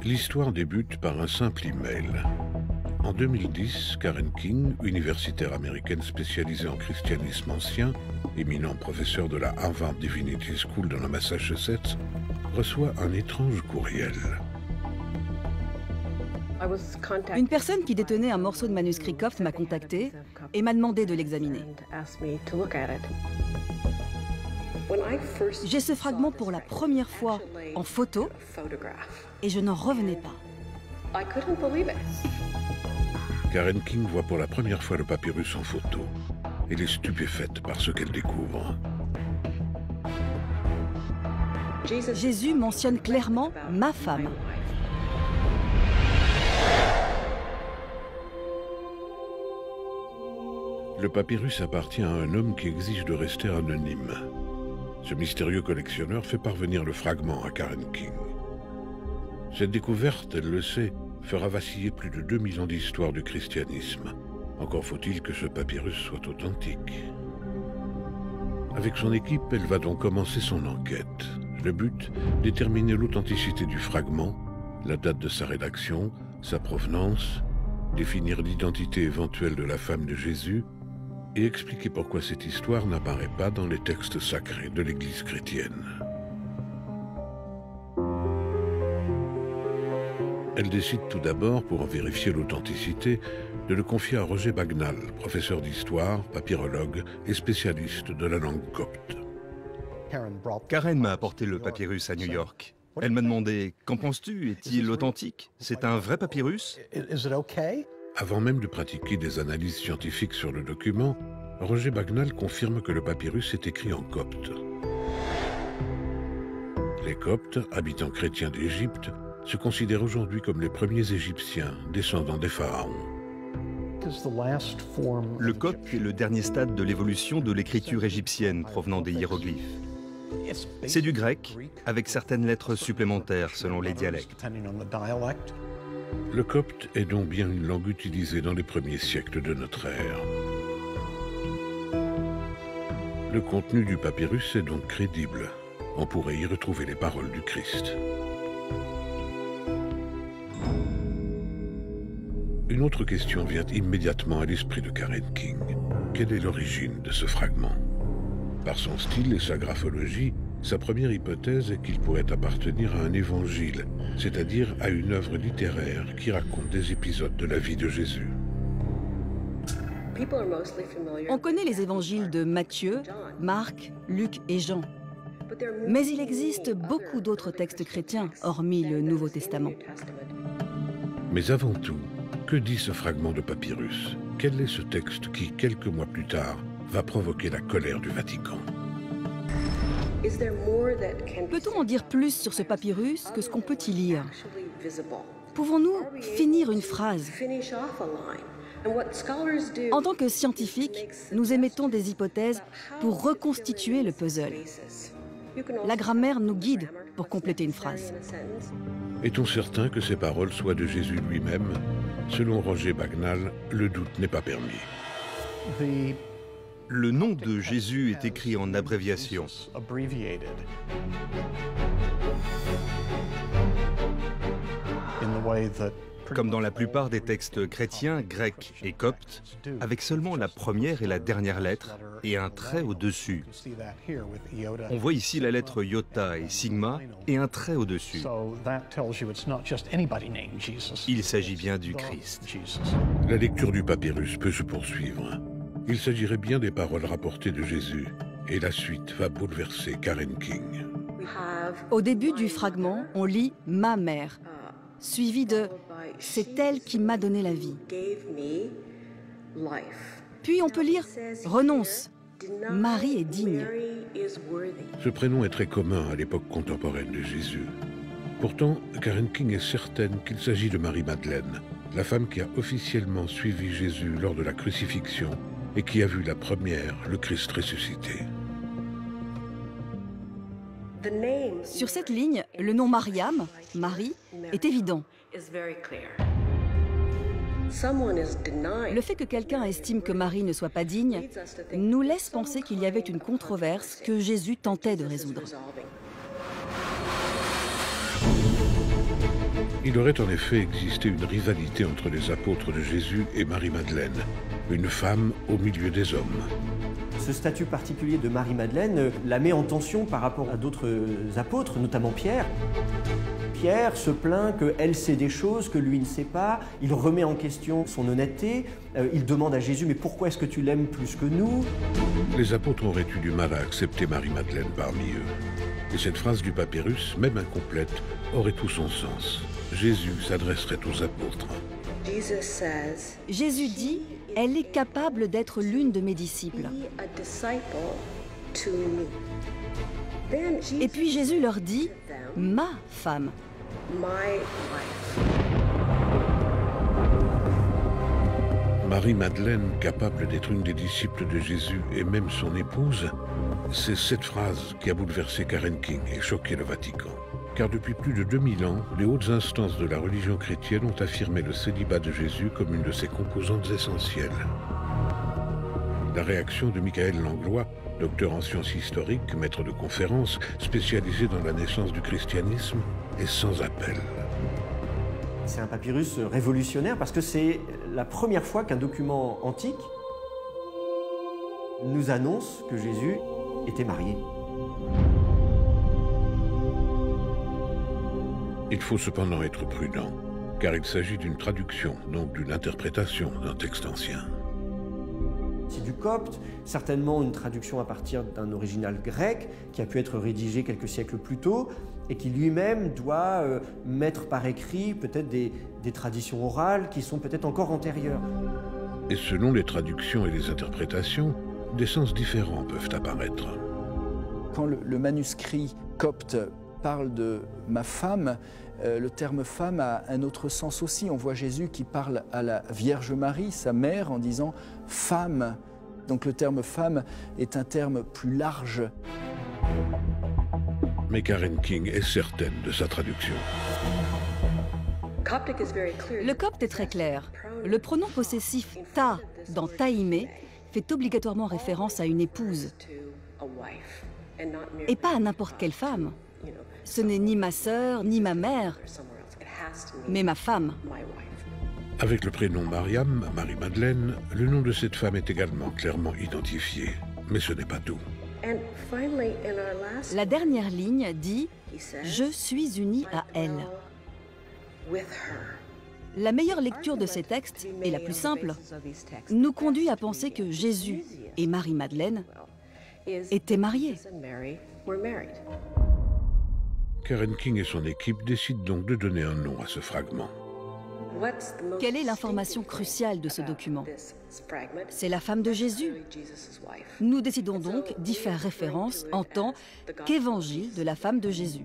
L'histoire débute par un simple email. En 2010, Karen King, universitaire américaine spécialisée en christianisme ancien, éminent professeur de la Harvard Divinity School dans le Massachusetts, reçoit un étrange courriel. Une personne qui détenait un morceau de manuscrit copte m'a contacté et m'a demandé de l'examiner. J'ai ce fragment pour la première fois en photo et je n'en revenais pas. Karen King voit pour la première fois le papyrus en photo. Elle est stupéfaite par ce qu'elle découvre. Jésus mentionne clairement ma femme. Le papyrus appartient à un homme qui exige de rester anonyme. Ce mystérieux collectionneur fait parvenir le fragment à Karen King. Cette découverte, elle le sait, fera vaciller plus de 2000 ans d'histoire du christianisme. Encore faut-il que ce papyrus soit authentique. Avec son équipe, elle va donc commencer son enquête. Le but, déterminer l'authenticité du fragment, la date de sa rédaction, sa provenance, définir l'identité éventuelle de la femme de Jésus et expliquer pourquoi cette histoire n'apparaît pas dans les textes sacrés de l'Église chrétienne. Elle décide tout d'abord, pour en vérifier l'authenticité, de le confier à Roger Bagnall, professeur d'histoire, papyrologue et spécialiste de la langue copte. Karen m'a apporté le papyrus à New York. Elle m'a demandé « Qu'en penses-tu? Est-il authentique? C'est un vrai papyrus ?» Avant même de pratiquer des analyses scientifiques sur le document, Roger Bagnall confirme que le papyrus est écrit en copte. Les Coptes, habitants chrétiens d'Égypte, se considèrent aujourd'hui comme les premiers Égyptiens, descendants des pharaons. Le copte est le dernier stade de l'évolution de l'écriture égyptienne provenant des hiéroglyphes. C'est du grec, avec certaines lettres supplémentaires selon les dialectes. Le copte est donc bien une langue utilisée dans les premiers siècles de notre ère. Le contenu du papyrus est donc crédible. On pourrait y retrouver les paroles du Christ. Une autre question vient immédiatement à l'esprit de Karen King. Quelle est l'origine de ce fragment? Par son style et sa graphologie, sa première hypothèse est qu'il pourrait appartenir à un évangile, c'est-à-dire à une œuvre littéraire qui raconte des épisodes de la vie de Jésus. On connaît les évangiles de Matthieu, Marc, Luc et Jean. Mais il existe beaucoup d'autres textes chrétiens, hormis le Nouveau Testament. Mais avant tout, que dit ce fragment de papyrus? Quel est ce texte qui, quelques mois plus tard, va provoquer la colère du Vatican? Peut-on en dire plus sur ce papyrus que ce qu'on peut y lire? Pouvons-nous finir une phrase? En tant que scientifiques, nous émettons des hypothèses pour reconstituer le puzzle. La grammaire nous guide pour compléter une phrase. Est-on certain que ces paroles soient de Jésus lui-même? Selon Roger Bagnall, le doute n'est pas permis. Le nom de Jésus est écrit en abréviation. Comme dans la plupart des textes chrétiens, grecs et coptes, avec seulement la première et la dernière lettre et un trait au-dessus. On voit ici la lettre iota et sigma et un trait au-dessus. Il s'agit bien du Christ. La lecture du papyrus peut se poursuivre. Il s'agirait bien des paroles rapportées de Jésus, et la suite va bouleverser Karen King. Au début du fragment, on lit « ma mère », suivi de « c'est elle qui m'a donné la vie ». Puis on peut lire « renonce », Marie est digne. Ce prénom est très commun à l'époque contemporaine de Jésus. Pourtant, Karen King est certaine qu'il s'agit de Marie-Madeleine, la femme qui a officiellement suivi Jésus lors de la crucifixion et qui a vu la première, le Christ ressuscité. Sur cette ligne, le nom Mariam, Marie, est évident. Le fait que quelqu'un estime que Marie ne soit pas digne nous laisse penser qu'il y avait une controverse que Jésus tentait de résoudre. Il aurait en effet existé une rivalité entre les apôtres de Jésus et Marie-Madeleine, une femme au milieu des hommes. Ce statut particulier de Marie-Madeleine la met en tension par rapport à d'autres apôtres, notamment Pierre. Pierre se plaint qu'elle sait des choses que lui ne sait pas, il remet en question son honnêteté, il demande à Jésus « mais pourquoi est-ce que tu l'aimes plus que nous ?» Les apôtres auraient eu du mal à accepter Marie-Madeleine parmi eux. Et cette phrase du papyrus, même incomplète, aurait tout son sens. Jésus s'adresserait aux apôtres. Jésus dit « Elle est capable d'être l'une de mes disciples ». Et puis Jésus leur dit « Ma femme ». Marie-Madeleine, capable d'être une des disciples de Jésus et même son épouse, c'est cette phrase qui a bouleversé Karen King et choqué le Vatican. Car depuis plus de 2000 ans, les hautes instances de la religion chrétienne ont affirmé le célibat de Jésus comme une de ses composantes essentielles. La réaction de Michael Langlois, docteur en sciences historiques, maître de conférences, spécialisé dans la naissance du christianisme, est sans appel. C'est un papyrus révolutionnaire parce que c'est la première fois qu'un document antique nous annonce que Jésus était marié. Il faut cependant être prudent, car il s'agit d'une traduction, donc d'une interprétation d'un texte ancien. C'est du copte, certainement une traduction à partir d'un original grec qui a pu être rédigé quelques siècles plus tôt et qui lui-même doit mettre par écrit peut-être des traditions orales qui sont peut-être encore antérieures. Et selon les traductions et les interprétations, des sens différents peuvent apparaître. Quand le manuscrit copte parle de ma femme, le terme femme a un autre sens aussi. On voit Jésus qui parle à la Vierge Marie, sa mère, en disant femme. Donc le terme femme est un terme plus large. Mais Karen King est certaine de sa traduction. Le copte est très clair. Le pronom possessif ta dans taïmé fait obligatoirement référence à une épouse et pas à n'importe quelle femme. Ce n'est ni ma sœur, ni ma mère, mais ma femme. Avec le prénom Mariam, Marie-Madeleine, le nom de cette femme est également clairement identifié. Mais ce n'est pas tout. La dernière ligne dit « Je suis uni à elle ». La meilleure lecture de ces textes, et la plus simple, nous conduit à penser que Jésus et Marie-Madeleine étaient mariés. Karen King et son équipe décident donc de donner un nom à ce fragment. Quelle est l'information cruciale de ce document? C'est la femme de Jésus. Nous décidons donc d'y faire référence en tant qu'évangile de la femme de Jésus.